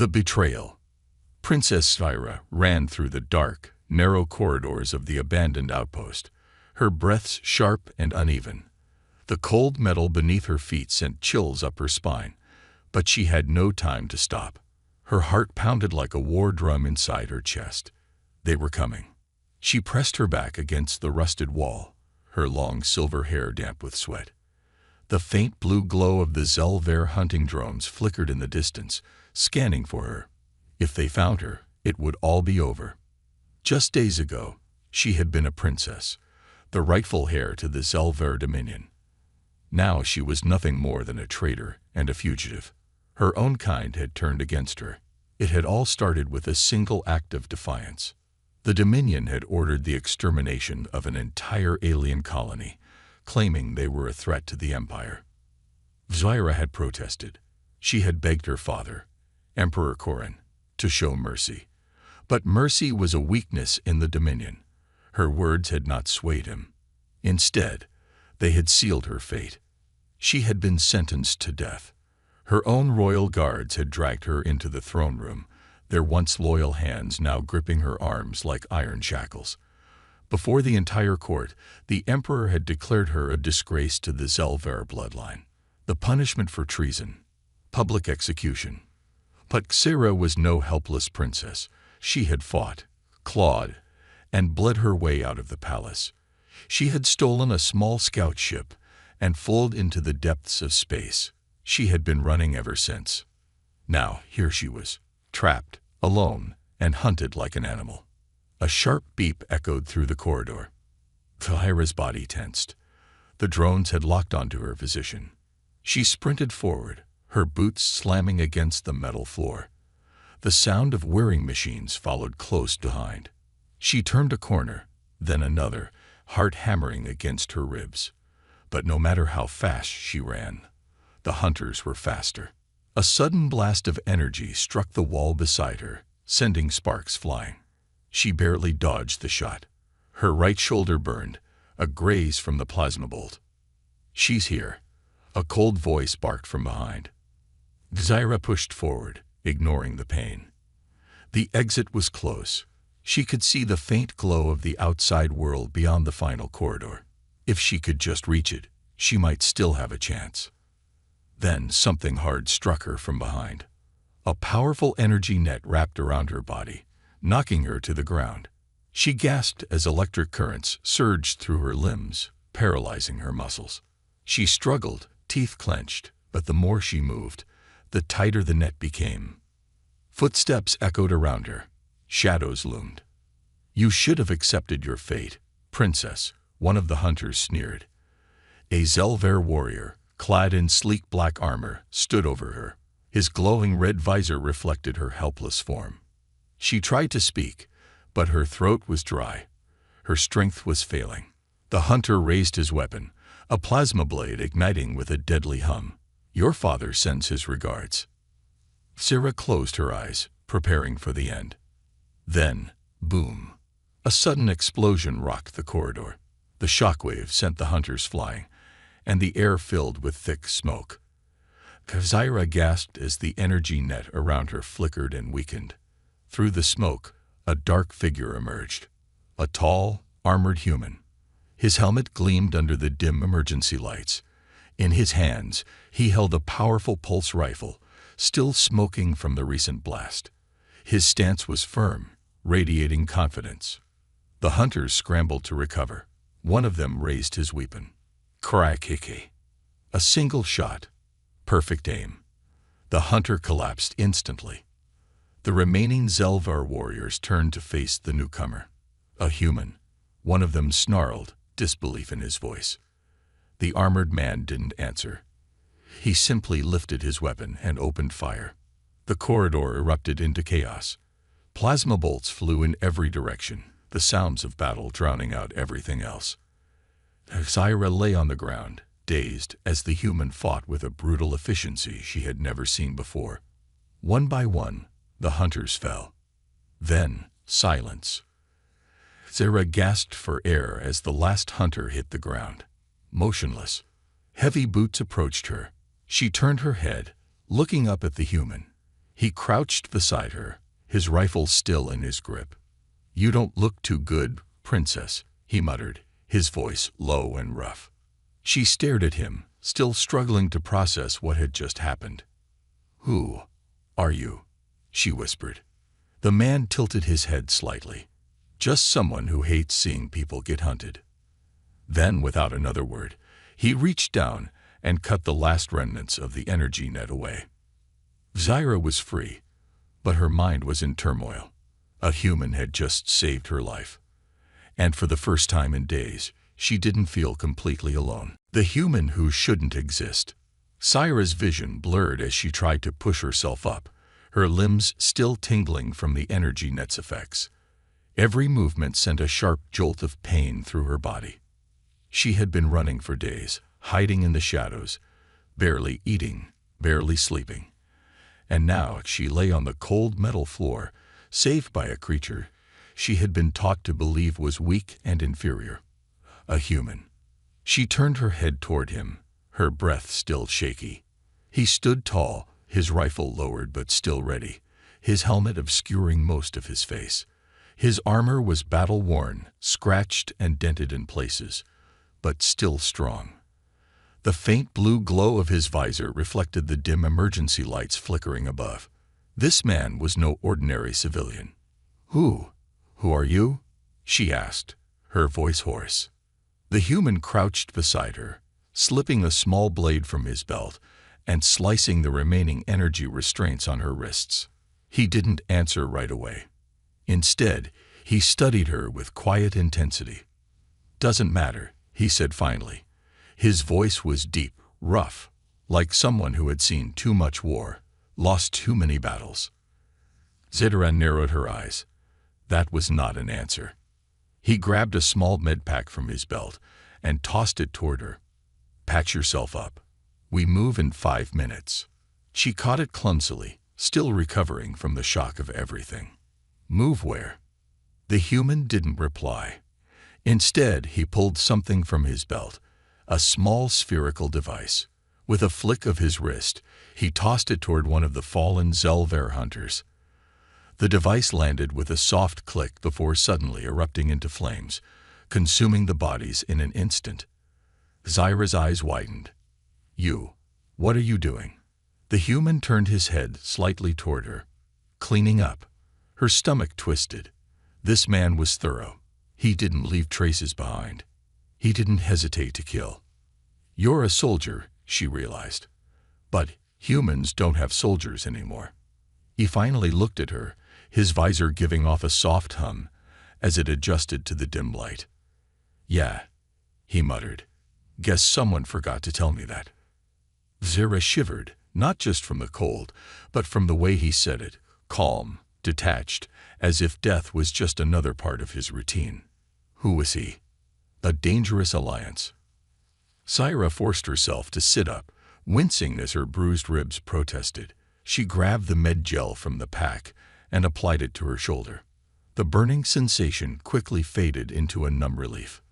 The betrayal. Princess Syrah ran through the dark, narrow corridors of the abandoned outpost, her breaths sharp and uneven. The cold metal beneath her feet sent chills up her spine, but she had no time to stop. Her heart pounded like a war drum inside her chest. They were coming. She pressed her back against the rusted wall, her long silver hair damp with sweat. The faint blue glow of the Zelver hunting drones flickered in the distance, scanning for her. If they found her, it would all be over. Just days ago, she had been a princess, the rightful heir to the Zelver dominion. Now she was nothing more than a traitor and a fugitive. Her own kind had turned against her. It had all started with a single act of defiance. The Dominion had ordered the extermination of an entire alien colony, claiming they were a threat to the Empire. Syrah had protested. She had begged her father, Emperor Korin, to show mercy. But mercy was a weakness in the Dominion. Her words had not swayed him. Instead, they had sealed her fate. She had been sentenced to death. Her own royal guards had dragged her into the throne room, their once loyal hands now gripping her arms like iron shackles. Before the entire court, the emperor had declared her a disgrace to the Zelver bloodline. The punishment for treason, public execution. But Syrah was no helpless princess. She had fought, clawed, and bled her way out of the palace. She had stolen a small scout ship and fallen into the depths of space. She had been running ever since. Now here she was, trapped, alone, and hunted like an animal. A sharp beep echoed through the corridor. Syrah's body tensed. The drones had locked onto her position. She sprinted forward, her boots slamming against the metal floor. The sound of whirring machines followed close behind. She turned a corner, then another, heart hammering against her ribs. But no matter how fast she ran, the hunters were faster. A sudden blast of energy struck the wall beside her, sending sparks flying. She barely dodged the shot. Her right shoulder burned, a graze from the plasma bolt. "She's here," a cold voice barked from behind. Syrah pushed forward, ignoring the pain. The exit was close. She could see the faint glow of the outside world beyond the final corridor. If she could just reach it, she might still have a chance. Then something hard struck her from behind. A powerful energy net wrapped around her body, knocking her to the ground. She gasped as electric currents surged through her limbs, paralyzing her muscles. She struggled, teeth clenched, but the more she moved, the tighter the net became. Footsteps echoed around her. Shadows loomed. "You should have accepted your fate, princess," one of the hunters sneered. A Zelver warrior, clad in sleek black armor, stood over her. His glowing red visor reflected her helpless form. She tried to speak, but her throat was dry. Her strength was failing. The hunter raised his weapon, a plasma blade igniting with a deadly hum. "Your father sends his regards." Syrah closed her eyes, preparing for the end. Then, boom. A sudden explosion rocked the corridor. The shockwave sent the hunters flying, and the air filled with thick smoke. Syrah gasped as the energy net around her flickered and weakened. Through the smoke, a dark figure emerged. A tall, armored human. His helmet gleamed under the dim emergency lights. In his hands, he held a powerful pulse rifle, still smoking from the recent blast. His stance was firm, radiating confidence. The hunters scrambled to recover. One of them raised his weapon. Crack-hickey. A single shot. Perfect aim. The hunter collapsed instantly. The remaining Zelver warriors turned to face the newcomer. A human. One of them snarled, disbelief in his voice. The armored man didn't answer. He simply lifted his weapon and opened fire. The corridor erupted into chaos. Plasma bolts flew in every direction, the sounds of battle drowning out everything else. Syrah lay on the ground, dazed, as the human fought with a brutal efficiency she had never seen before. One by one, the hunters fell. Then, silence. Syrah gasped for air as the last hunter hit the ground. Motionless. Heavy boots approached her. She turned her head, looking up at the human. He crouched beside her, his rifle still in his grip. "You don't look too good, Princess," he muttered, his voice low and rough. She stared at him, still struggling to process what had just happened. "Who are you?" she whispered. The man tilted his head slightly. "Just someone who hates seeing people get hunted." Then, without another word, he reached down and cut the last remnants of the energy net away. Zyra was free, but her mind was in turmoil. A human had just saved her life. And for the first time in days, she didn't feel completely alone. The human who shouldn't exist. Zyra's vision blurred as she tried to push herself up, her limbs still tingling from the energy net's effects. Every movement sent a sharp jolt of pain through her body. She had been running for days, hiding in the shadows, barely eating, barely sleeping. And now she lay on the cold metal floor, saved by a creature she had been taught to believe was weak and inferior. A human. She turned her head toward him, her breath still shaky. He stood tall, his rifle lowered but still ready, his helmet obscuring most of his face. His armor was battle-worn, scratched and dented in places, but still strong. The faint blue glow of his visor reflected the dim emergency lights flickering above. This man was no ordinary civilian. Who are you?" she asked, her voice hoarse. The human crouched beside her, slipping a small blade from his belt and slicing the remaining energy restraints on her wrists. He didn't answer right away. Instead, he studied her with quiet intensity. "Doesn't matter," he said finally. His voice was deep, rough, like someone who had seen too much war, lost too many battles. Zyra narrowed her eyes. That was not an answer. He grabbed a small medpack from his belt and tossed it toward her. "Patch yourself up. We move in 5 minutes." She caught it clumsily, still recovering from the shock of everything. "Move where?" The human didn't reply. Instead, he pulled something from his belt, a small spherical device. With a flick of his wrist, he tossed it toward one of the fallen Zelver hunters. The device landed with a soft click before suddenly erupting into flames, consuming the bodies in an instant. Zyra's eyes widened. What are you doing?" The human turned his head slightly toward her. "Cleaning up." Her stomach twisted. This man was thorough. He didn't leave traces behind. He didn't hesitate to kill. "You're a soldier," she realized. "But humans don't have soldiers anymore." He finally looked at her, his visor giving off a soft hum as it adjusted to the dim light. "Yeah," he muttered. "Guess someone forgot to tell me that." Zyra shivered, not just from the cold, but from the way he said it, calm, detached, as if death was just another part of his routine. Who was he? A dangerous alliance. Zyra forced herself to sit up, wincing as her bruised ribs protested. She grabbed the med gel from the pack and applied it to her shoulder. The burning sensation quickly faded into a numb relief.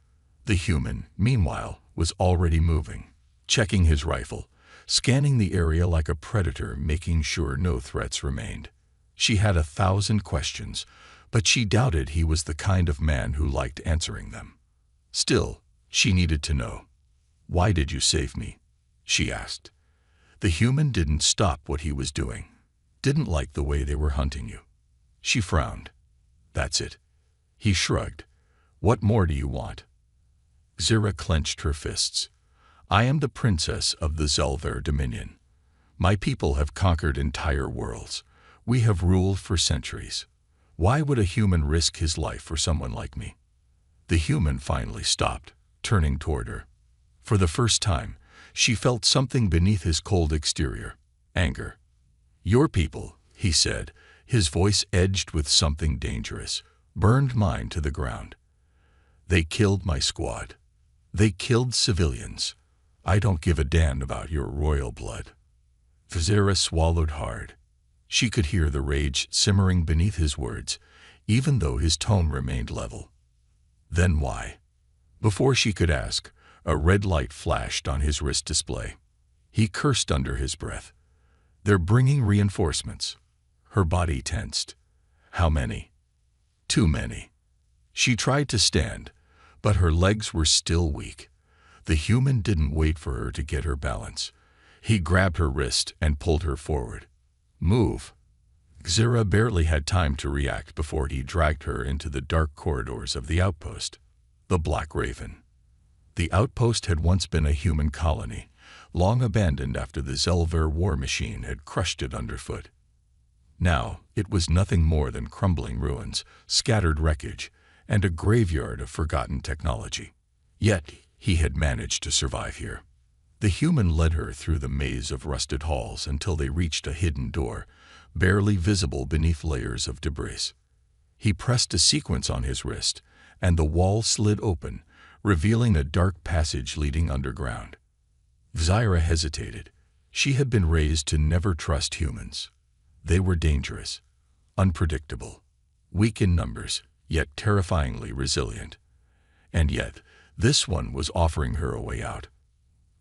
The human, meanwhile, was already moving, checking his rifle, scanning the area like a predator, making sure no threats remained. She had 1,000 questions, but she doubted he was the kind of man who liked answering them. Still, she needed to know. "Why did you save me?" she asked. The human didn't stop what he was doing, didn't like the way they were hunting you. She frowned. "That's it." He shrugged. "What more do you want?" Zyra clenched her fists. "I am the princess of the Zelver Dominion. My people have conquered entire worlds. We have ruled for centuries. Why would a human risk his life for someone like me?" The human finally stopped, turning toward her. For the first time, she felt something beneath his cold exterior. Anger. "Your people," he said, his voice edged with something dangerous, burned mine to the ground. "They killed my squad. They killed civilians. I don't give a damn about your royal blood." Zyra swallowed hard. She could hear the rage simmering beneath his words, even though his tone remained level. "Then why?" Before she could ask, a red light flashed on his wrist display. He cursed under his breath. "They're bringing reinforcements." Her body tensed. How many? Too many. She tried to stand, but her legs were still weak. The human didn't wait for her to get her balance. He grabbed her wrist and pulled her forward. Move. Zira barely had time to react before he dragged her into the dark corridors of the outpost. The Black Raven. The outpost had once been a human colony, long abandoned after the Zelver war machine had crushed it underfoot. Now, it was nothing more than crumbling ruins, scattered wreckage, and a graveyard of forgotten technology. Yet, he had managed to survive here. The human led her through the maze of rusted halls until they reached a hidden door, barely visible beneath layers of debris. He pressed a sequence on his wrist, and the wall slid open, revealing a dark passage leading underground. Zira hesitated. She had been raised to never trust humans. They were dangerous, unpredictable, weak in numbers, yet terrifyingly resilient. And yet, this one was offering her a way out.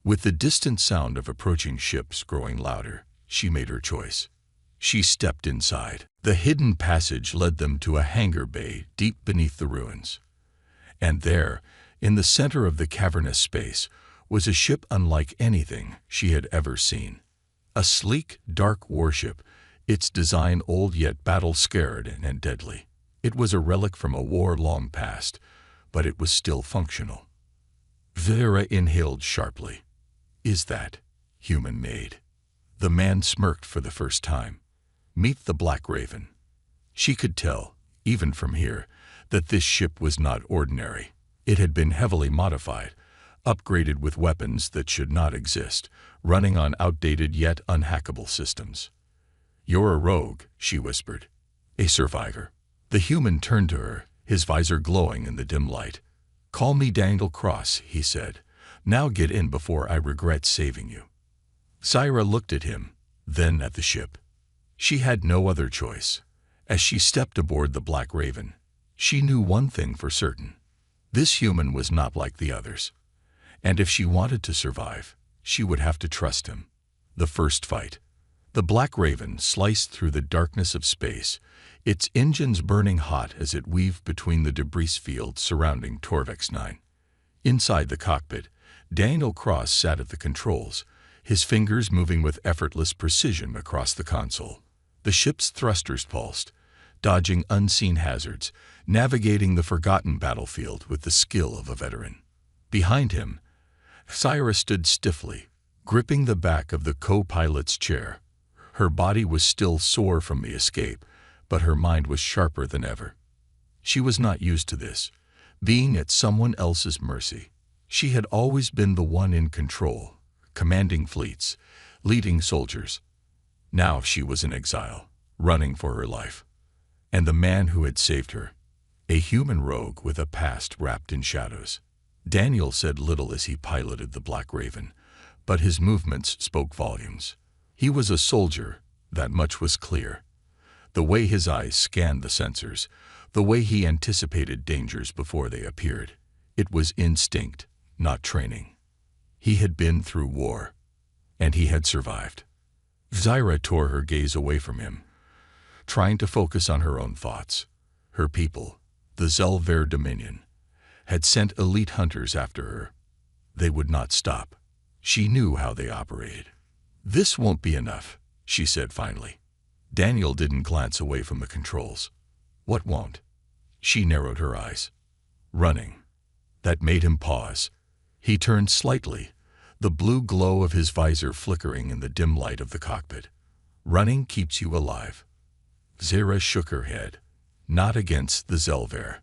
With the distant sound of approaching ships growing louder, she made her choice. She stepped inside. The hidden passage led them to a hangar bay deep beneath the ruins. And there, in the center of the cavernous space, was a ship unlike anything she had ever seen. A sleek, dark warship, its design old yet battle-scarred and deadly. It was a relic from a war long past, but it was still functional. Vera inhaled sharply. Is that human-made? The man smirked for the first time. Meet the Black Raven. She could tell, even from here, that this ship was not ordinary. It had been heavily modified, upgraded with weapons that should not exist, running on outdated yet unhackable systems. You're a rogue, she whispered. A survivor. The human turned to her, his visor glowing in the dim light. Call me Daniel Cross, he said. Now get in before I regret saving you. Zira looked at him, then at the ship. She had no other choice. As she stepped aboard the Black Raven, she knew one thing for certain. This human was not like the others. And if she wanted to survive, she would have to trust him. The first fight. The Black Raven sliced through the darkness of space, its engines burning hot as it weaved between the debris fields surrounding Torvex 9. Inside the cockpit, Daniel Cross sat at the controls, his fingers moving with effortless precision across the console. The ship's thrusters pulsed, dodging unseen hazards, navigating the forgotten battlefield with the skill of a veteran. Behind him, Zira stood stiffly, gripping the back of the co-pilot's chair. Her body was still sore from the escape, but her mind was sharper than ever. She was not used to this, being at someone else's mercy. She had always been the one in control, commanding fleets, leading soldiers. Now she was in exile, running for her life. And the man who had saved her, a human rogue with a past wrapped in shadows. Daniel said little as he piloted the Black Raven, but his movements spoke volumes. He was a soldier, that much was clear. The way his eyes scanned the sensors, the way he anticipated dangers before they appeared. It was instinct, not training. He had been through war, and he had survived. Zira tore her gaze away from him, trying to focus on her own thoughts. Her people, the Zelver Dominion, had sent elite hunters after her. They would not stop. She knew how they operated. This won't be enough, she said finally. Daniel didn't glance away from the controls. What won't? She narrowed her eyes. Running. That made him pause. He turned slightly, the blue glow of his visor flickering in the dim light of the cockpit. Running keeps you alive. Zira shook her head. Not against the Zelver.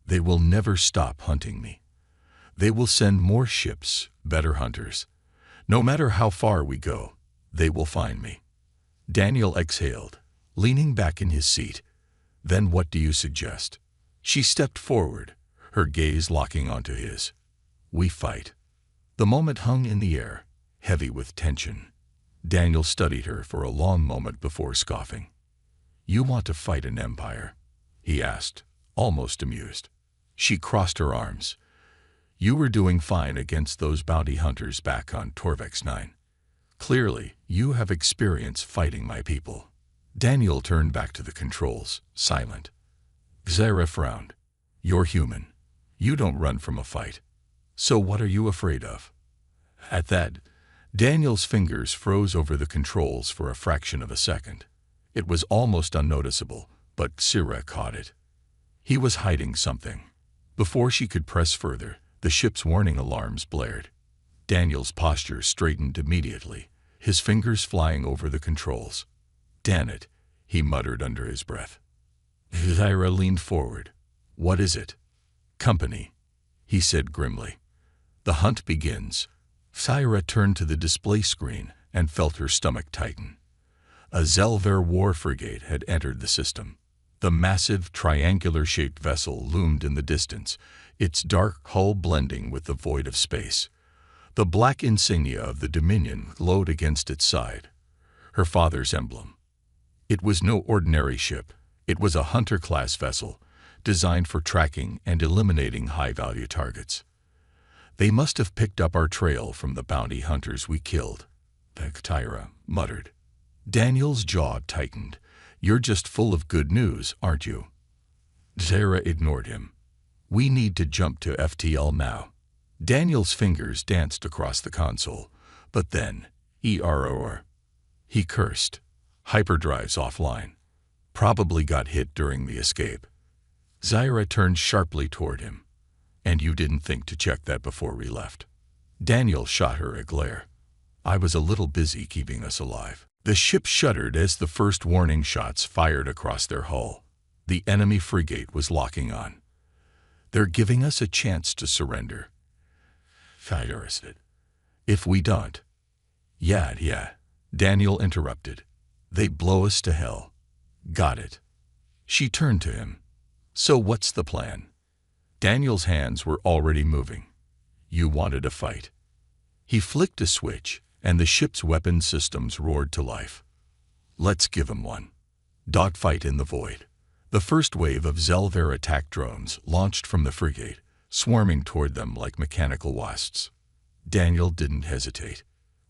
They will never stop hunting me. They will send more ships, better hunters. No matter how far we go, they will find me. Daniel exhaled, leaning back in his seat. Then what do you suggest? She stepped forward, her gaze locking onto his. We fight. The moment hung in the air, heavy with tension. Daniel studied her for a long moment before scoffing. You want to fight an empire? He asked, almost amused. She crossed her arms. You were doing fine against those bounty hunters back on Torvex 9. Clearly, you have experience fighting my people. Daniel turned back to the controls, silent. Zara frowned. You're human. You don't run from a fight. So what are you afraid of? At that, Daniel's fingers froze over the controls for a fraction of a second. It was almost unnoticeable, but Zara caught it. He was hiding something. Before she could press further, the ship's warning alarms blared. Daniel's posture straightened immediately, his fingers flying over the controls. Damn it, he muttered under his breath. Zara leaned forward. What is it? Company, he said grimly. The hunt begins. Zara turned to the display screen and felt her stomach tighten. A Zelver war frigate had entered the system. The massive, triangular-shaped vessel loomed in the distance, its dark hull blending with the void of space. The black insignia of the Dominion glowed against its side, her father's emblem. It was no ordinary ship. It was a hunter-class vessel, designed for tracking and eliminating high-value targets. They must have picked up our trail from the bounty hunters we killed, Tyra muttered. Daniel's jaw tightened. You're just full of good news, aren't you? Zara ignored him. We need to jump to FTL now. Daniel's fingers danced across the console, but then, error. He cursed. Hyperdrive's offline. Probably got hit during the escape. Zara turned sharply toward him. And you didn't think to check that before we left. Daniel shot her a glare. I was a little busy keeping us alive. The ship shuddered as the first warning shots fired across their hull. The enemy frigate was locking on. They're giving us a chance to surrender. Tyra said. If we don't. Yeah, Daniel interrupted. They blow us to hell. Got it. She turned to him. So what's the plan? Daniel's hands were already moving. You wanted a fight. He flicked a switch, and the ship's weapon systems roared to life. Let's give 'em one. Dogfight in the void. The first wave of Zelver attack drones launched from the frigate, swarming toward them like mechanical wasps. Daniel didn't hesitate.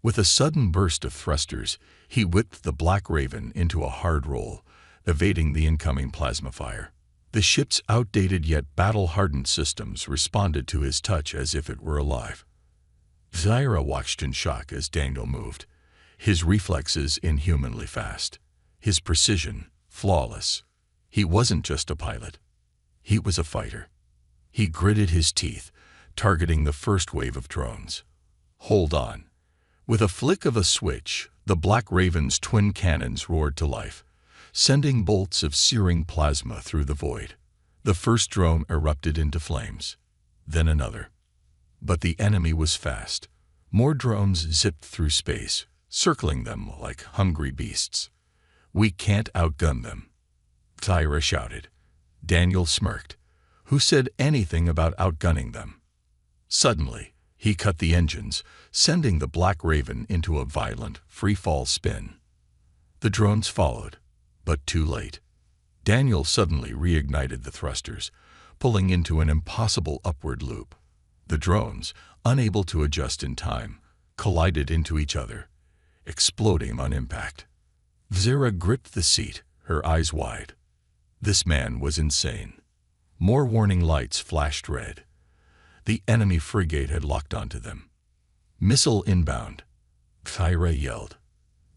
With a sudden burst of thrusters, he whipped the Black Raven into a hard roll, evading the incoming plasma fire. The ship's outdated yet battle-hardened systems responded to his touch as if it were alive. Zara watched in shock as Daniel moved, his reflexes inhumanly fast, his precision flawless. He wasn't just a pilot. He was a fighter. He gritted his teeth, targeting the first wave of drones. Hold on. With a flick of a switch, the Black Raven's twin cannons roared to life, sending bolts of searing plasma through the void. The first drone erupted into flames, then another. But the enemy was fast. More drones zipped through space, circling them like hungry beasts. We can't outgun them, Tyra shouted. Daniel smirked. Who said anything about outgunning them? Suddenly, he cut the engines, sending the Black Raven into a violent, free-fall spin. The drones followed, but too late. Daniel suddenly reignited the thrusters, pulling into an impossible upward loop. The drones, unable to adjust in time, collided into each other, exploding on impact. Zara gripped the seat, her eyes wide. This man was insane. More warning lights flashed red. The enemy frigate had locked onto them. Missile inbound, Tyra yelled.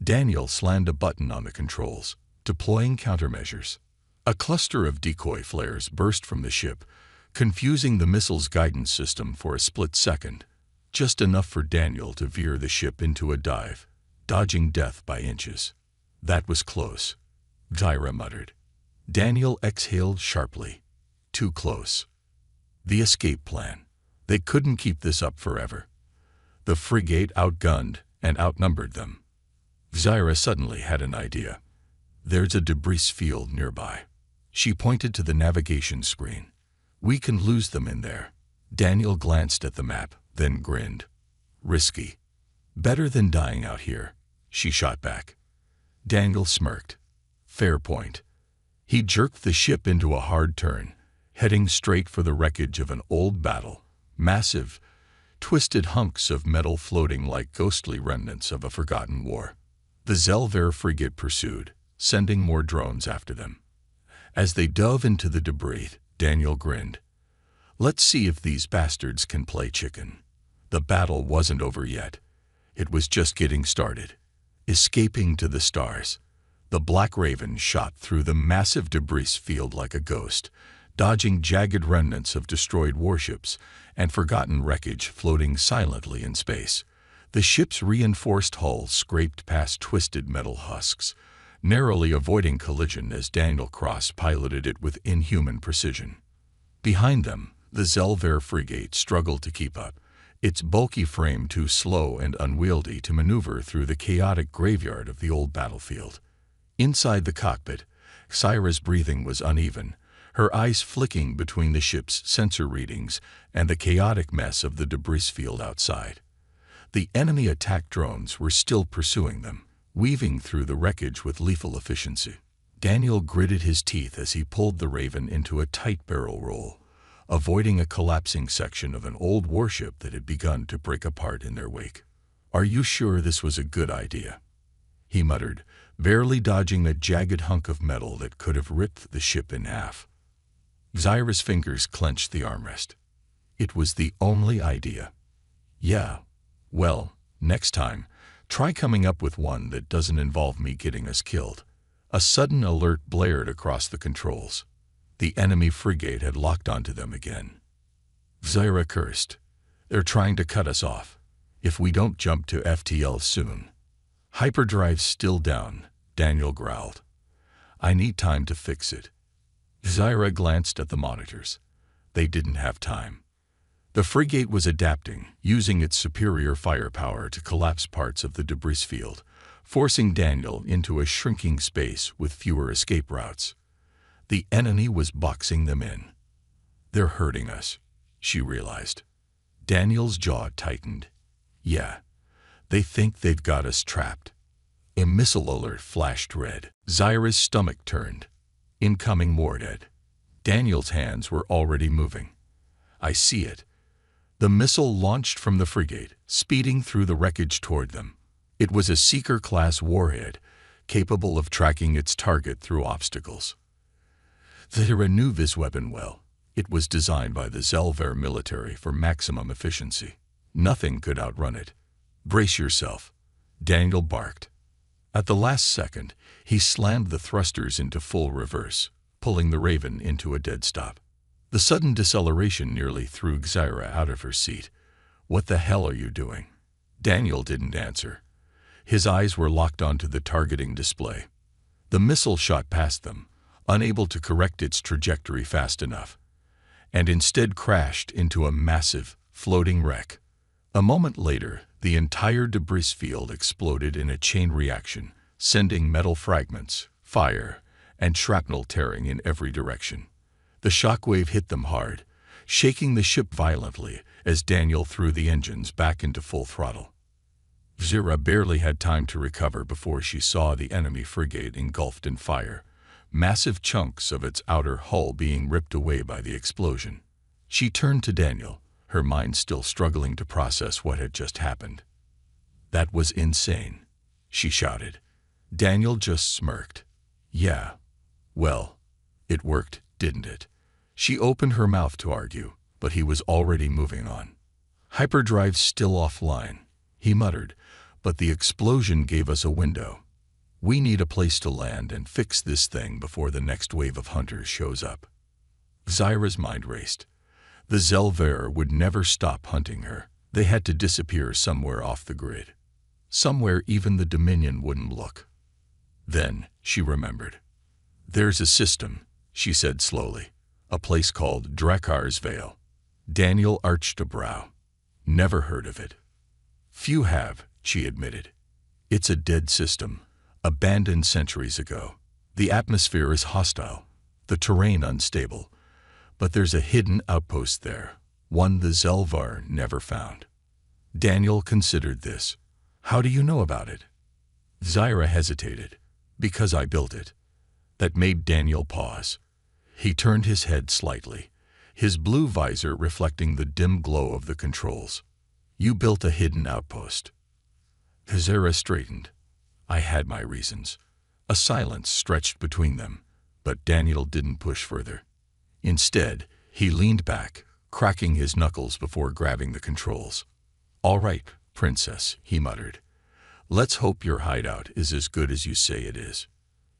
Daniel slammed a button on the controls, deploying countermeasures. A cluster of decoy flares burst from the ship, confusing the missile's guidance system for a split second, just enough for Daniel to veer the ship into a dive, dodging death by inches. That was close, Tyra muttered. Daniel exhaled sharply. Too close. The escape plan. They couldn't keep this up forever. The frigate outgunned and outnumbered them. Zara suddenly had an idea. There's a debris field nearby. She pointed to the navigation screen. We can lose them in there. Daniel glanced at the map, then grinned. Risky. Better than dying out here, she shot back. Daniel smirked. Fair point. He jerked the ship into a hard turn, heading straight for the wreckage of an old battle. Massive, twisted hunks of metal floating like ghostly remnants of a forgotten war. The Zelver frigate pursued, sending more drones after them. As they dove into the debris, Daniel grinned. Let's see if these bastards can play chicken. The battle wasn't over yet. It was just getting started. Escaping to the stars, the Black Raven shot through the massive debris field like a ghost, dodging jagged remnants of destroyed warships and forgotten wreckage floating silently in space. The ship's reinforced hull scraped past twisted metal husks, narrowly avoiding collision as Daniel Cross piloted it with inhuman precision. Behind them, the Zelver frigate struggled to keep up, its bulky frame too slow and unwieldy to maneuver through the chaotic graveyard of the old battlefield. Inside the cockpit, Xyra's breathing was uneven, her eyes flicking between the ship's sensor readings and the chaotic mess of the debris field outside. The enemy attack drones were still pursuing them, weaving through the wreckage with lethal efficiency. Daniel gritted his teeth as he pulled the Raven into a tight barrel roll, avoiding a collapsing section of an old warship that had begun to break apart in their wake. "Are you sure this was a good idea?" he muttered, barely dodging a jagged hunk of metal that could have ripped the ship in half. Xyra's fingers clenched the armrest. It was the only idea. "Yeah. Well, next time, try coming up with one that doesn't involve me getting us killed." A sudden alert blared across the controls. The enemy frigate had locked onto them again. Xyra cursed. "They're trying to cut us off. If we don't jump to FTL soon." "Hyperdrive's still down," Daniel growled. "I need time to fix it." Xyra glanced at the monitors. They didn't have time. The frigate was adapting, using its superior firepower to collapse parts of the debris field, forcing Daniel into a shrinking space with fewer escape routes. The enemy was boxing them in. "They're hurting us," she realized. Daniel's jaw tightened. "Yeah, they think they've got us trapped." A missile alert flashed red. Xyra's stomach turned. Incoming Morded. Daniel's hands were already moving. "I see it." The missile launched from the frigate, speeding through the wreckage toward them. It was a Seeker-class warhead, capable of tracking its target through obstacles. Xyra knew this weapon well. It was designed by the Zelver military for maximum efficiency. Nothing could outrun it. "Brace yourself," Daniel barked. At the last second, he slammed the thrusters into full reverse, pulling the Raven into a dead stop. The sudden deceleration nearly threw Xyra out of her seat. "What the hell are you doing?" Daniel didn't answer. His eyes were locked onto the targeting display. The missile shot past them, unable to correct its trajectory fast enough, and instead crashed into a massive, floating wreck. A moment later, the entire debris field exploded in a chain reaction, sending metal fragments, fire, and shrapnel tearing in every direction. The shockwave hit them hard, shaking the ship violently as Daniel threw the engines back into full throttle. Xyra barely had time to recover before she saw the enemy frigate engulfed in fire, massive chunks of its outer hull being ripped away by the explosion. She turned to Daniel, her mind still struggling to process what had just happened. "That was insane," she shouted. Daniel just smirked. "Yeah. Well, it worked, didn't it?" She opened her mouth to argue, but he was already moving on. "Hyperdrive's still offline," he muttered, "but the explosion gave us a window. We need a place to land and fix this thing before the next wave of hunters shows up." Xyra's mind raced. The Zelver would never stop hunting her. They had to disappear somewhere off the grid. Somewhere even the Dominion wouldn't look. Then she remembered. "There's a system," she said slowly. "A place called Drakar's Vale." Daniel arched a brow. "Never heard of it." "Few have," she admitted. "It's a dead system, abandoned centuries ago. The atmosphere is hostile, the terrain unstable, but there's a hidden outpost there, one the Zelvar never found." Daniel considered this. "How do you know about it?" Xyra hesitated. "Because I built it." That made Daniel pause. He turned his head slightly, his blue visor reflecting the dim glow of the controls. "You built a hidden outpost." Xyra straightened. "I had my reasons. A silence stretched between them, but Daniel didn't push further. Instead, he leaned back, cracking his knuckles before grabbing the controls. "All right, Princess," he muttered. "Let's hope your hideout is as good as you say it is."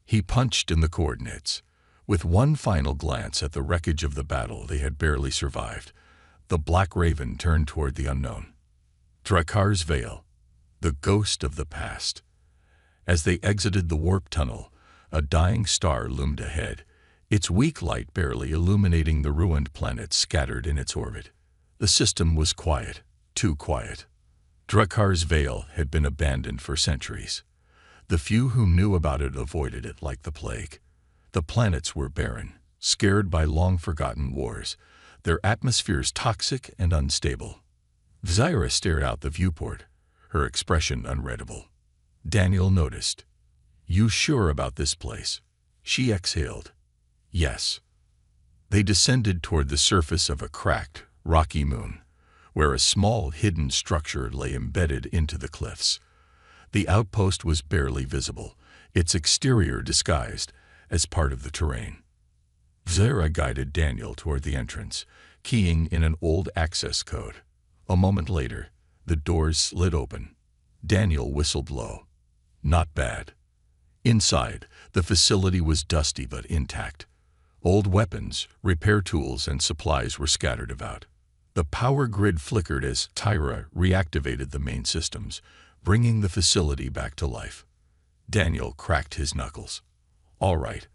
He punched in the coordinates. With one final glance at the wreckage of the battle they had barely survived, the Black Raven turned toward the unknown. Drakar's Veil, the ghost of the past. As they exited the warp tunnel, a dying star loomed ahead, its weak light barely illuminating the ruined planets scattered in its orbit. The system was quiet, too quiet. Drakar's Veil had been abandoned for centuries. The few who knew about it avoided it like the plague. The planets were barren, scared by long-forgotten wars, their atmospheres toxic and unstable. Zyra stared out the viewport, her expression unreadable. Daniel noticed. "You sure about this place?" She exhaled. "Yes." They descended toward the surface of a cracked, rocky moon, where a small hidden structure lay embedded into the cliffs. The outpost was barely visible, its exterior disguised as part of the terrain. Zyra guided Daniel toward the entrance, keying in an old access code. A moment later, the doors slid open. Daniel whistled low. Not bad. Inside, the facility was dusty but intact. Old weapons, repair tools, and supplies were scattered about. The power grid flickered as Tyra reactivated the main systems, bringing the facility back to life. Daniel cracked his knuckles. "All right,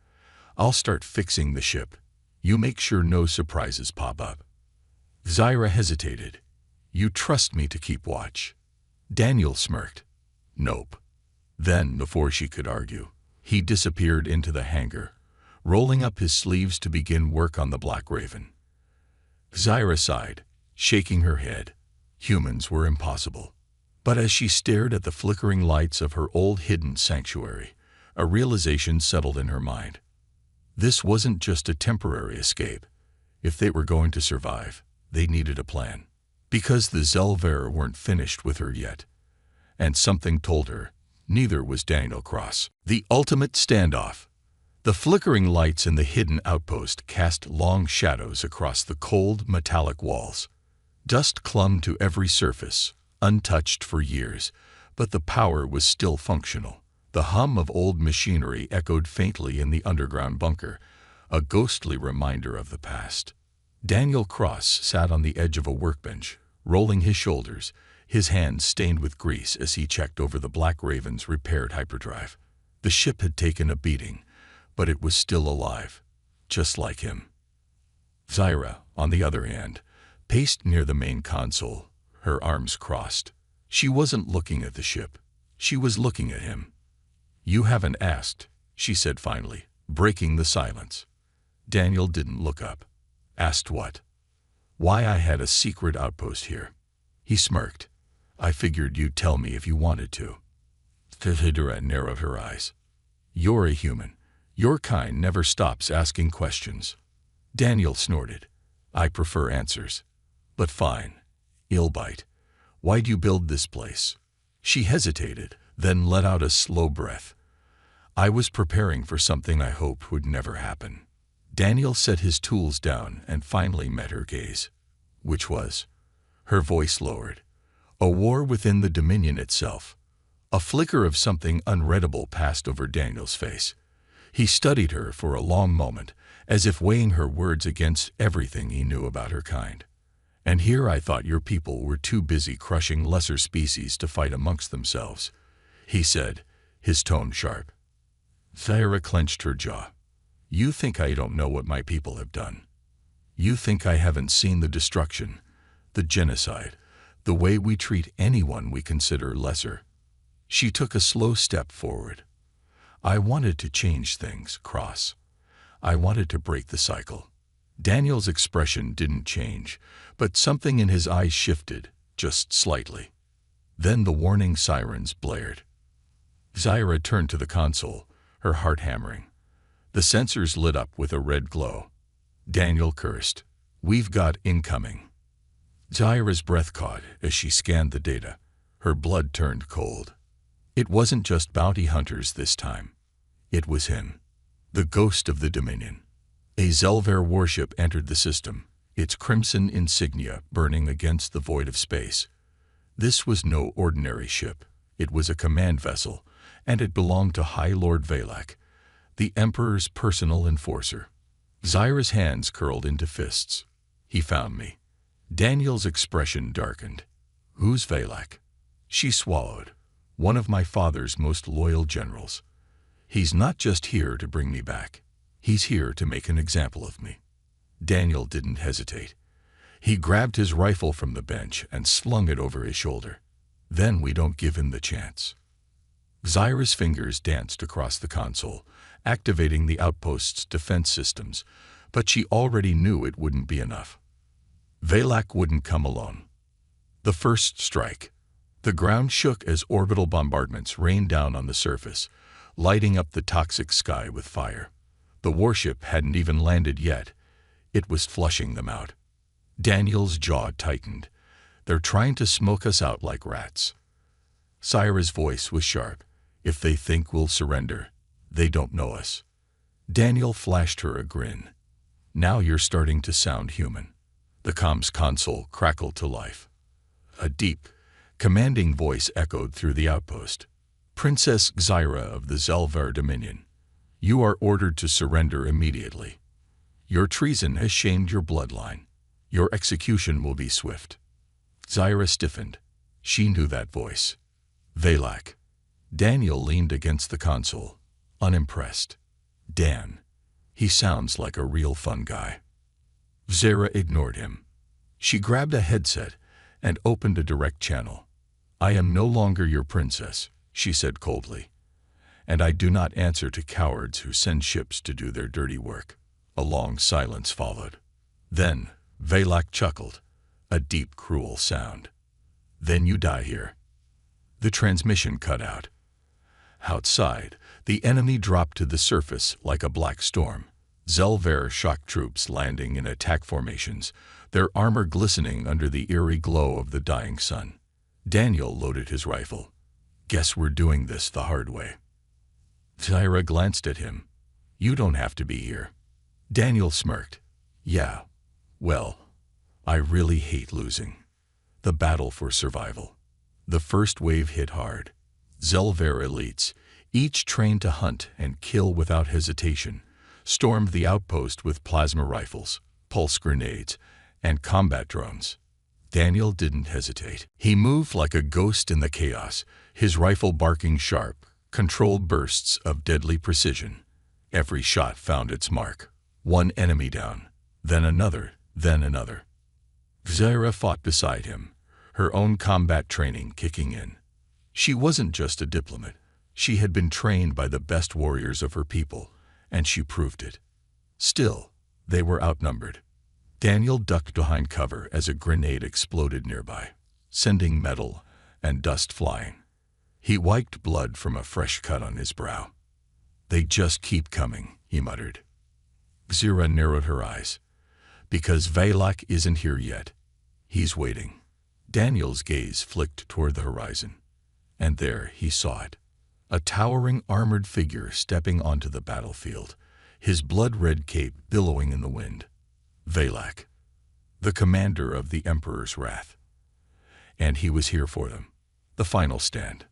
I'll start fixing the ship. You make sure no surprises pop up." Zyra hesitated. "You trust me to keep watch?" Daniel smirked. "Nope." Then, before she could argue, he disappeared into the hangar, rolling up his sleeves to begin work on the Black Raven. Zyra sighed, shaking her head. Humans were impossible. But as she stared at the flickering lights of her old hidden sanctuary, a realization settled in her mind. This wasn't just a temporary escape. If they were going to survive, they needed a plan. Because the Zelvera weren't finished with her yet. And something told her, neither was Daniel Cross. The ultimate standoff. The flickering lights in the hidden outpost cast long shadows across the cold, metallic walls. Dust clung to every surface, untouched for years, but the power was still functional. The hum of old machinery echoed faintly in the underground bunker, a ghostly reminder of the past. Daniel Cross sat on the edge of a workbench, rolling his shoulders, his hands stained with grease as he checked over the Black Raven's repaired hyperdrive. The ship had taken a beating, but it was still alive, just like him. Zyra, on the other hand, paced near the main console, her arms crossed. She wasn't looking at the ship. She was looking at him. "You haven't asked," she said finally, breaking the silence. Daniel didn't look up. "Asked what?" "Why I had a secret outpost here." He smirked. "I figured you'd tell me if you wanted to." Zyra narrowed her eyes. "You're a human. Your kind never stops asking questions." Daniel snorted. "I prefer answers. But fine. I'll bite. Why'd you build this place?" She hesitated, then let out a slow breath. "I was preparing for something I hoped would never happen." Daniel set his tools down and finally met her gaze. "Which was?" Her voice lowered. "A war within the Dominion itself." A flicker of something unreadable passed over Daniel's face. He studied her for a long moment, as if weighing her words against everything he knew about her kind. "And here I thought your people were too busy crushing lesser species to fight amongst themselves," he said, his tone sharp. Zyra clenched her jaw. "You think I don't know what my people have done? You think I haven't seen the destruction, the genocide, the way we treat anyone we consider lesser?" She took a slow step forward. "I wanted to change things, Cross. I wanted to break the cycle." Daniel's expression didn't change, but something in his eyes shifted, just slightly. Then the warning sirens blared. Zyra turned to the console, her heart hammering. The sensors lit up with a red glow. Daniel cursed. "We've got incoming." Zyra's breath caught as she scanned the data. Her blood turned cold. It wasn't just bounty hunters this time. It was him, the ghost of the Dominion. A Zelver warship entered the system, its crimson insignia burning against the void of space. This was no ordinary ship. It was a command vessel, and it belonged to High Lord Valak, the Emperor's personal enforcer. Zyra's hands curled into fists. He found me. Daniel's expression darkened. Who's Valak? She swallowed. One of my father's most loyal generals. He's not just here to bring me back. He's here to make an example of me. Daniel didn't hesitate. He grabbed his rifle from the bench and slung it over his shoulder. Then we don't give him the chance. Zyra's fingers danced across the console, activating the outpost's defense systems, but she already knew it wouldn't be enough. Valak wouldn't come alone. The first strike. The ground shook as orbital bombardments rained down on the surface, lighting up the toxic sky with fire. The warship hadn't even landed yet. It was flushing them out. Daniel's jaw tightened. They're trying to smoke us out like rats. Zyra's voice was sharp. If they think we'll surrender, they don't know us. Daniel flashed her a grin. Now you're starting to sound human. The comms console crackled to life. A deep, commanding voice echoed through the outpost. Princess Zyra of the Zelvar Dominion, you are ordered to surrender immediately. Your treason has shamed your bloodline. Your execution will be swift. Zyra stiffened. She knew that voice. Valak. Daniel leaned against the console, unimpressed. Dan. He sounds like a real fun guy. Zyra ignored him. She grabbed a headset and opened a direct channel. I am no longer your princess, she said coldly. And I do not answer to cowards who send ships to do their dirty work. A long silence followed. Then, Valak chuckled, a deep, cruel sound. Then you die here. The transmission cut out. Outside, the enemy dropped to the surface like a black storm. Zelver shock troops landing in attack formations, their armor glistening under the eerie glow of the dying sun. Daniel loaded his rifle. Guess we're doing this the hard way. Zyra glanced at him. You don't have to be here. Daniel smirked. Yeah, well, I really hate losing. The battle for survival. The first wave hit hard. Zelver elites, each trained to hunt and kill without hesitation, stormed the outpost with plasma rifles, pulse grenades, and combat drones. Daniel didn't hesitate. He moved like a ghost in the chaos, his rifle barking sharp, controlled bursts of deadly precision. Every shot found its mark. One enemy down, then another, then another. Zyra fought beside him, her own combat training kicking in. She wasn't just a diplomat. She had been trained by the best warriors of her people, and she proved it. Still, they were outnumbered. Daniel ducked behind cover as a grenade exploded nearby, sending metal and dust flying. He wiped blood from a fresh cut on his brow. They just keep coming, he muttered. Zyra narrowed her eyes. Because Valak isn't here yet. He's waiting. Daniel's gaze flicked toward the horizon. And there he saw it. A towering armored figure stepping onto the battlefield, his blood-red cape billowing in the wind. Valak, the commander of the Emperor's wrath. And he was here for them. The final stand.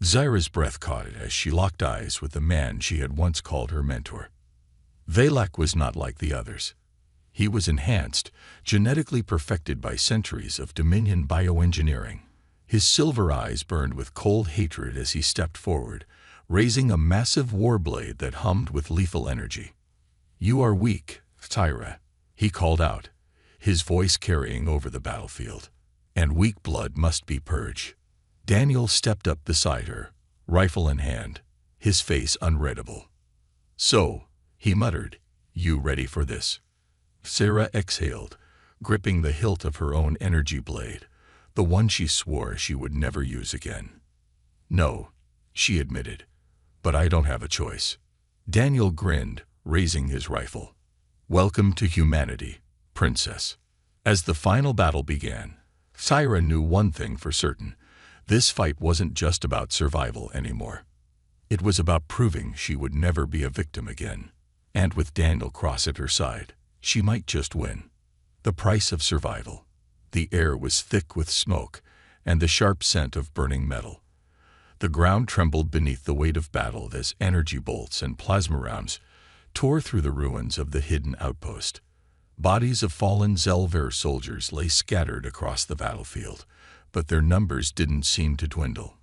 Zyra's breath caught as she locked eyes with the man she had once called her mentor. Valak was not like the others. He was enhanced, genetically perfected by centuries of Dominion bioengineering. His silver eyes burned with cold hatred as he stepped forward, raising a massive war blade that hummed with lethal energy. You are weak, Zyra, he called out, his voice carrying over the battlefield. And weak blood must be purged. Daniel stepped up beside her, rifle in hand, his face unreadable. So, he muttered, you ready for this? Zyra exhaled, gripping the hilt of her own energy blade, the one she swore she would never use again. No, she admitted, but I don't have a choice. Daniel grinned, raising his rifle. Welcome to humanity, princess. As the final battle began, Zyra knew one thing for certain. This fight wasn't just about survival anymore. It was about proving she would never be a victim again. And with Daniel Cross at her side, she might just win. The price of survival. The air was thick with smoke and the sharp scent of burning metal. The ground trembled beneath the weight of battle as energy bolts and plasma rounds tore through the ruins of the hidden outpost. Bodies of fallen Zelver soldiers lay scattered across the battlefield, but their numbers didn't seem to dwindle.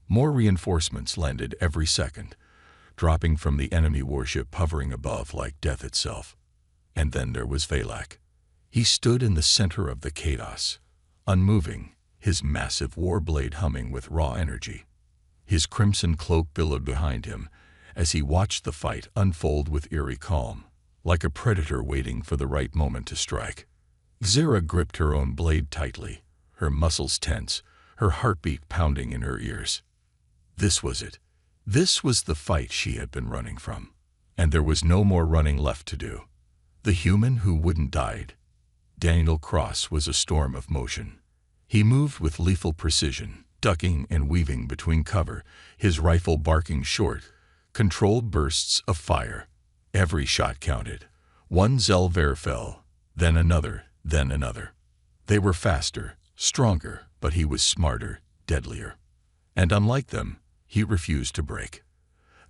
More reinforcements landed every second, dropping from the enemy warship hovering above like death itself. And then there was Valak. He stood in the center of the chaos, unmoving, his massive war blade humming with raw energy. His crimson cloak billowed behind him as he watched the fight unfold with eerie calm, like a predator waiting for the right moment to strike. Zira gripped her own blade tightly, her muscles tense, her heartbeat pounding in her ears. This was it. This was the fight she had been running from. And there was no more running left to do. The human who wouldn't died. Daniel Cross was a storm of motion. He moved with lethal precision, ducking and weaving between cover, his rifle barking short, controlled bursts of fire. Every shot counted. One Zelver fell, then another, then another. They were faster, stronger, but he was smarter, deadlier. And unlike them, he refused to break.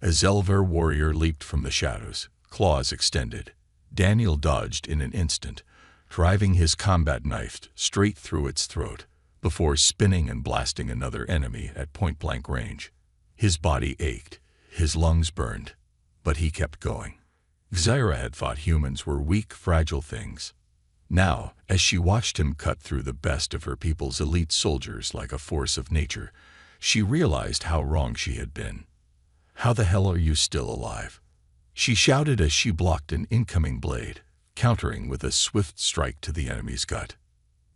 A Zelver warrior leaped from the shadows, claws extended. Daniel dodged in an instant, driving his combat knife straight through its throat, before spinning and blasting another enemy at point-blank range. His body ached, his lungs burned, but he kept going. Zira had thought humans were weak, fragile things. Now, as she watched him cut through the best of her people's elite soldiers like a force of nature, she realized how wrong she had been. "How the hell are you still alive?" she shouted as she blocked an incoming blade, countering with a swift strike to the enemy's gut.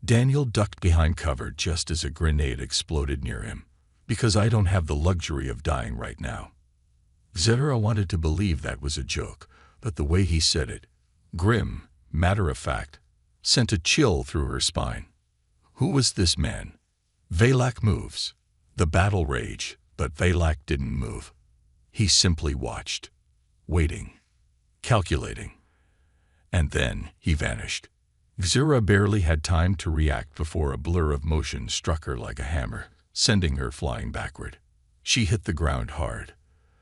Daniel ducked behind cover just as a grenade exploded near him. "Because I don't have the luxury of dying right now." Zira wanted to believe that was a joke, but the way he said it, grim, matter-of-fact, sent a chill through her spine. Who was this man? Valak moves. The battle raged, but Valak didn't move. He simply watched, waiting, calculating. And then he vanished. Zira barely had time to react before a blur of motion struck her like a hammer, sending her flying backward. She hit the ground hard.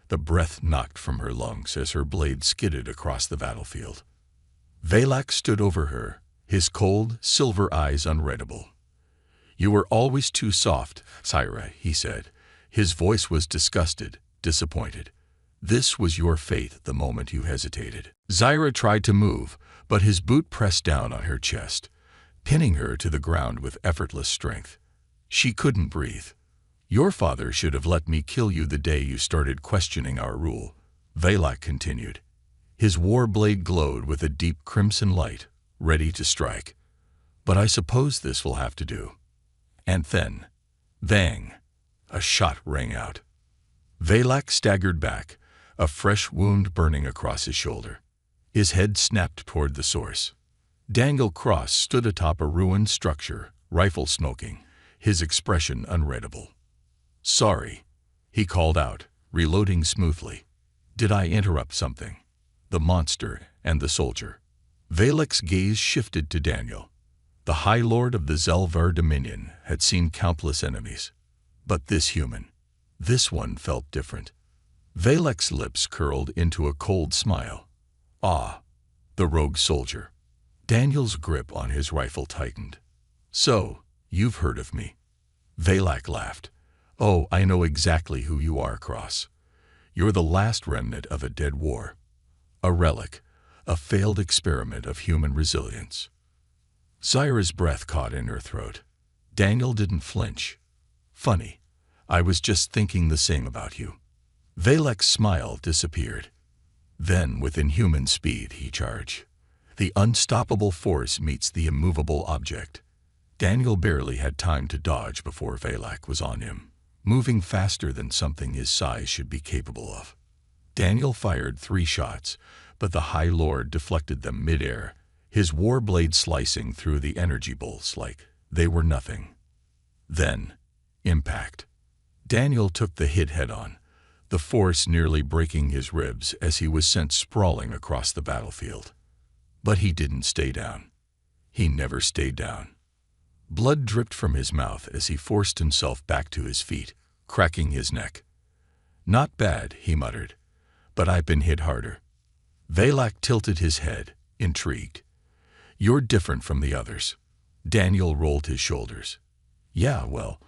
The breath knocked from her lungs as her blade skidded across the battlefield. Valak stood over her, his cold, silver eyes unreadable. "You were always too soft, Zira," he said. His voice was disgusted, disappointed. "This was your fate the moment you hesitated." Zira tried to move, but his boot pressed down on her chest, pinning her to the ground with effortless strength. She couldn't breathe. "Your father should have let me kill you the day you started questioning our rule," Valak continued. His war blade glowed with a deep crimson light, ready to strike. "But I suppose this will have to do." And then, bang, a shot rang out. Valak staggered back, a fresh wound burning across his shoulder. His head snapped toward the source. Daniel Cross stood atop a ruined structure, rifle smoking, his expression unreadable. "Sorry," he called out, reloading smoothly. "Did I interrupt something?" The monster and the soldier. Valak's gaze shifted to Daniel. The High Lord of the Zelvar Dominion had seen countless enemies. But this human, this one felt different. Valak's lips curled into a cold smile. "Ah, the rogue soldier." Daniel's grip on his rifle tightened. "So, you've heard of me." Valak laughed. "Oh, I know exactly who you are, Cross. You're the last remnant of a dead war. A relic, a failed experiment of human resilience." Zira's breath caught in her throat. Daniel didn't flinch. "Funny, I was just thinking the same about you." Valak's smile disappeared. Then, with inhuman speed, he charged. The unstoppable force meets the immovable object. Daniel barely had time to dodge before Valak was on him, moving faster than something his size should be capable of. Daniel fired 3 shots, but the High Lord deflected them mid-air, his war blade slicing through the energy bolts like they were nothing. Then, impact. Daniel took the hit head-on. the force nearly breaking his ribs as he was sent sprawling across the battlefield. But he didn't stay down. He never stayed down. Blood dripped from his mouth as he forced himself back to his feet, cracking his neck. "Not bad," he muttered, "but I've been hit harder." Valak tilted his head, intrigued. "You're different from the others." Daniel rolled his shoulders. "Yeah, well,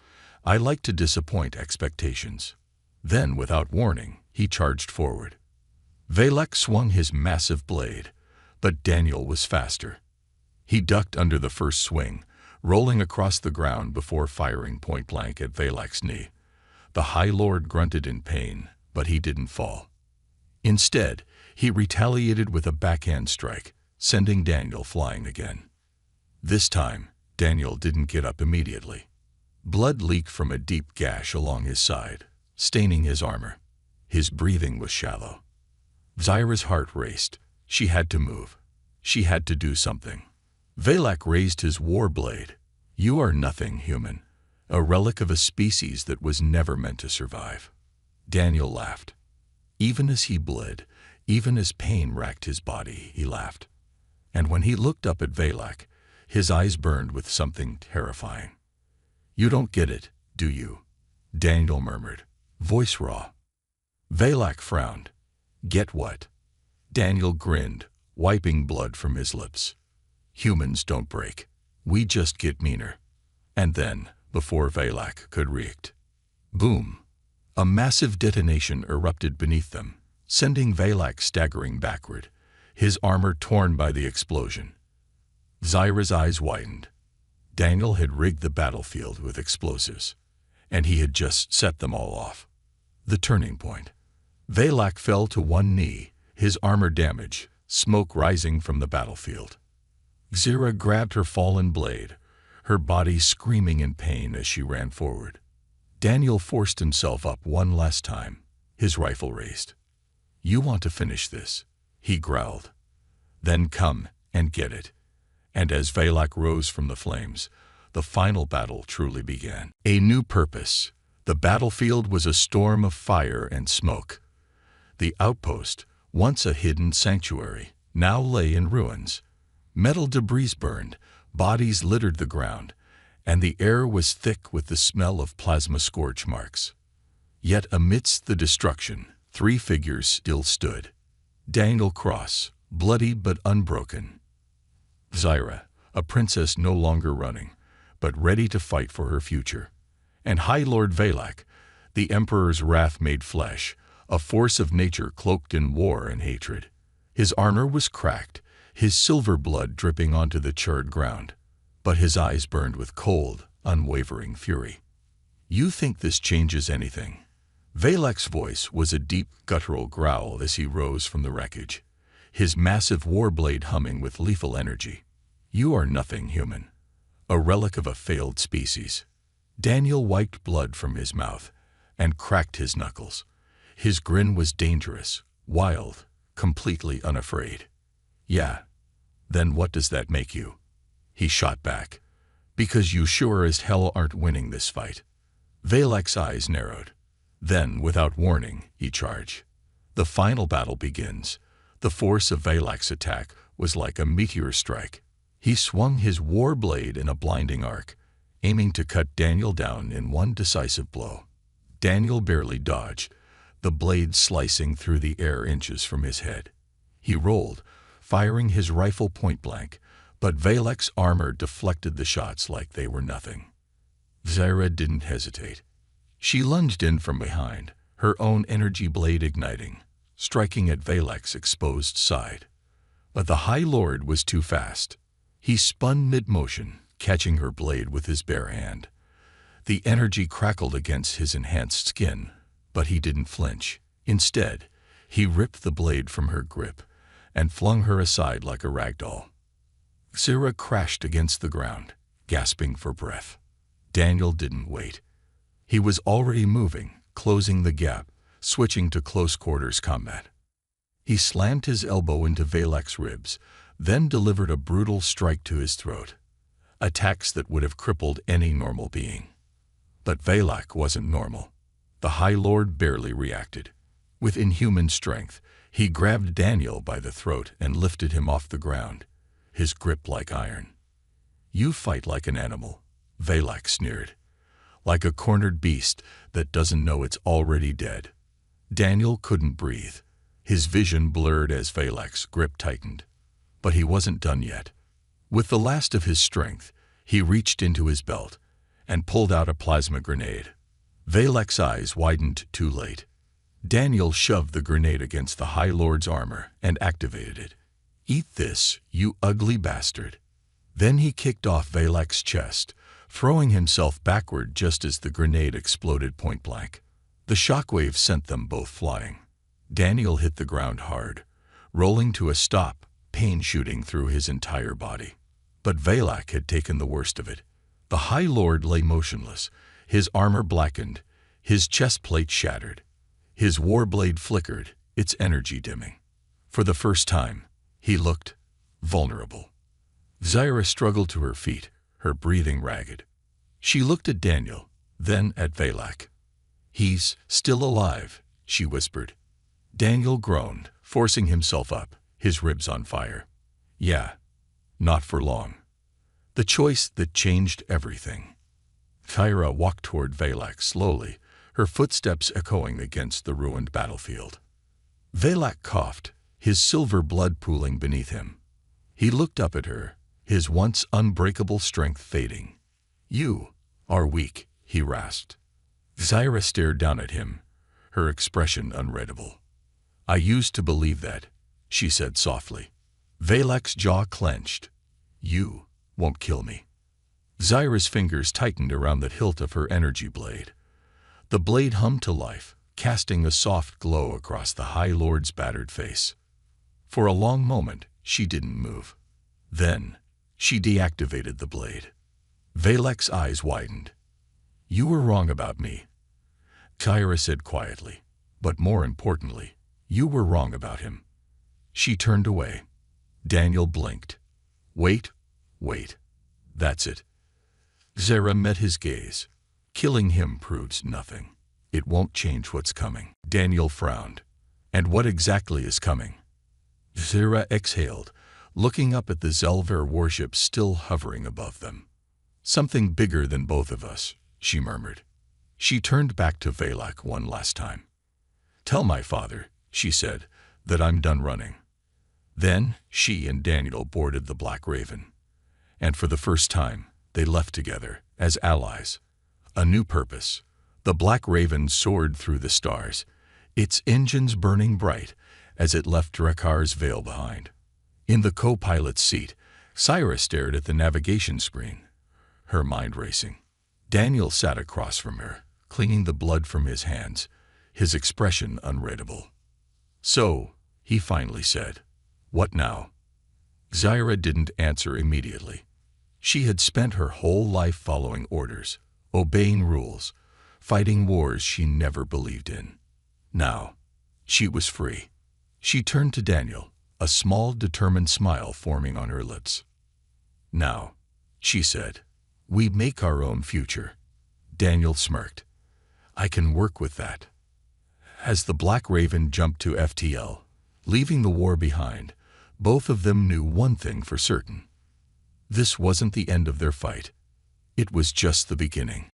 I like to disappoint expectations." Then, without warning, he charged forward. Valak swung his massive blade, but Daniel was faster. He ducked under the first swing, rolling across the ground before firing point-blank at Valak's knee. The High Lord grunted in pain, but he didn't fall. Instead, he retaliated with a backhand strike, sending Daniel flying again. This time, Daniel didn't get up immediately. Blood leaked from a deep gash along his side, staining his armor. His breathing was shallow. Zyra's heart raced. She had to move. She had to do something. Valak raised his war blade. "You are nothing, human. A relic of a species that was never meant to survive." Daniel laughed. Even as he bled, even as pain racked his body, he laughed. And when he looked up at Valak, his eyes burned with something terrifying. "You don't get it, do you?" Daniel murmured, voice raw. Valak frowned. "Get what?" Daniel grinned, wiping blood from his lips. "Humans don't break. We just get meaner." And then, before Valak could react, boom! A massive detonation erupted beneath them, sending Valak staggering backward, his armor torn by the explosion. Zyra's eyes widened. Daniel had rigged the battlefield with explosives, and he had just set them all off. The turning point. Valak fell to one knee, his armor damaged, smoke rising from the battlefield. Zyra grabbed her fallen blade, her body screaming in pain as she ran forward. Daniel forced himself up one last time, his rifle raised. "You want to finish this," he growled. "Then come and get it." And as Valak rose from the flames, the final battle truly began. A new purpose. The battlefield was a storm of fire and smoke. The outpost, once a hidden sanctuary, now lay in ruins. Metal debris burned, bodies littered the ground, and the air was thick with the smell of plasma scorch marks. Yet amidst the destruction, 3 figures still stood. Daniel Cross, bloody but unbroken. Zyra, a princess no longer running, but ready to fight for her future. And High Lord Valak, the Emperor's wrath made flesh, a force of nature cloaked in war and hatred. His armor was cracked, his silver blood dripping onto the charred ground, but his eyes burned with cold, unwavering fury. "You think this changes anything?" Valak's voice was a deep, guttural growl as he rose from the wreckage, his massive war blade humming with lethal energy. "You are nothing, human. A relic of a failed species." Daniel wiped blood from his mouth and cracked his knuckles. His grin was dangerous, wild, completely unafraid. "Yeah. Then what does that make you?" He shot back. "Because you sure as hell aren't winning this fight." Valak's eyes narrowed. Then, without warning, he charged. The final battle begins. The force of Valak's attack was like a meteor strike. He swung his war blade in a blinding arc, aiming to cut Daniel down in one decisive blow. Daniel barely dodged, the blade slicing through the air inches from his head. He rolled, firing his rifle point-blank, but Valak's armor deflected the shots like they were nothing. Zyra didn't hesitate. She lunged in from behind, her own energy blade igniting, striking at Valak's exposed side. But the High Lord was too fast. He spun mid-motion, catching her blade with his bare hand. The energy crackled against his enhanced skin, but he didn't flinch. Instead, he ripped the blade from her grip and flung her aside like a rag doll. Zyra crashed against the ground, gasping for breath. Daniel didn't wait. He was already moving, closing the gap, switching to close-quarters combat. He slammed his elbow into Valak's ribs, then delivered a brutal strike to his throat. Attacks that would have crippled any normal being. But Valak wasn't normal. The High Lord barely reacted. With inhuman strength, he grabbed Daniel by the throat and lifted him off the ground, his grip like iron. "You fight like an animal," Valak sneered. "Like a cornered beast that doesn't know it's already dead." Daniel couldn't breathe. His vision blurred as Valak's grip tightened. But he wasn't done yet. With the last of his strength, he reached into his belt and pulled out a plasma grenade. Valak's eyes widened too late. Daniel shoved the grenade against the High Lord's armor and activated it. "Eat this, you ugly bastard." Then he kicked off Valak's chest, throwing himself backward just as the grenade exploded point-blank. The shockwave sent them both flying. Daniel hit the ground hard, rolling to a stop, pain shooting through his entire body. But Valak had taken the worst of it. The High Lord lay motionless, his armor blackened, his chest plate shattered. His war blade flickered, its energy dimming. For the first time, he looked vulnerable. Zyra struggled to her feet, her breathing ragged. She looked at Daniel, then at Valak. "He's still alive," she whispered. Daniel groaned, forcing himself up, his ribs on fire. "Yeah, not for long." The choice that changed everything. Zyra walked toward Valak slowly, her footsteps echoing against the ruined battlefield. Valak coughed, his silver blood pooling beneath him. He looked up at her, his once unbreakable strength fading. "You are weak," he rasped. Zyra stared down at him, her expression unreadable. "I used to believe that," she said softly. Valak's jaw clenched. "You won't kill me." Zyra's fingers tightened around the hilt of her energy blade. The blade hummed to life, casting a soft glow across the High Lord's battered face. For a long moment, she didn't move. Then, she deactivated the blade. Valak's eyes widened. "You were wrong about me," Zyra said quietly. "But more importantly, you were wrong about him." She turned away. Daniel blinked. Wait. That's it." Zyra met his gaze. "Killing him proves nothing. It won't change what's coming." Daniel frowned. "And what exactly is coming?" Zyra exhaled, looking up at the Zelver warship still hovering above them. "Something bigger than both of us," she murmured. She turned back to Valak one last time. "Tell my father," she said, "that I'm done running." Then she and Daniel boarded the Black Raven. And for the first time, they left together, as allies. A new purpose. The Black Raven soared through the stars, its engines burning bright as it left Drekkar's veil behind. In the co-pilot's seat, Zyra stared at the navigation screen, her mind racing. Daniel sat across from her, cleaning the blood from his hands, his expression unreadable. "So," he finally said, "what now?" Zyra didn't answer immediately. She had spent her whole life following orders, obeying rules, fighting wars she never believed in. Now, she was free. She turned to Daniel, a small, determined smile forming on her lips. "Now," she said, "we make our own future." Daniel smirked. "I can work with that." As the Black Raven jumped to FTL, leaving the war behind, both of them knew one thing for certain. This wasn't the end of their fight. It was just the beginning.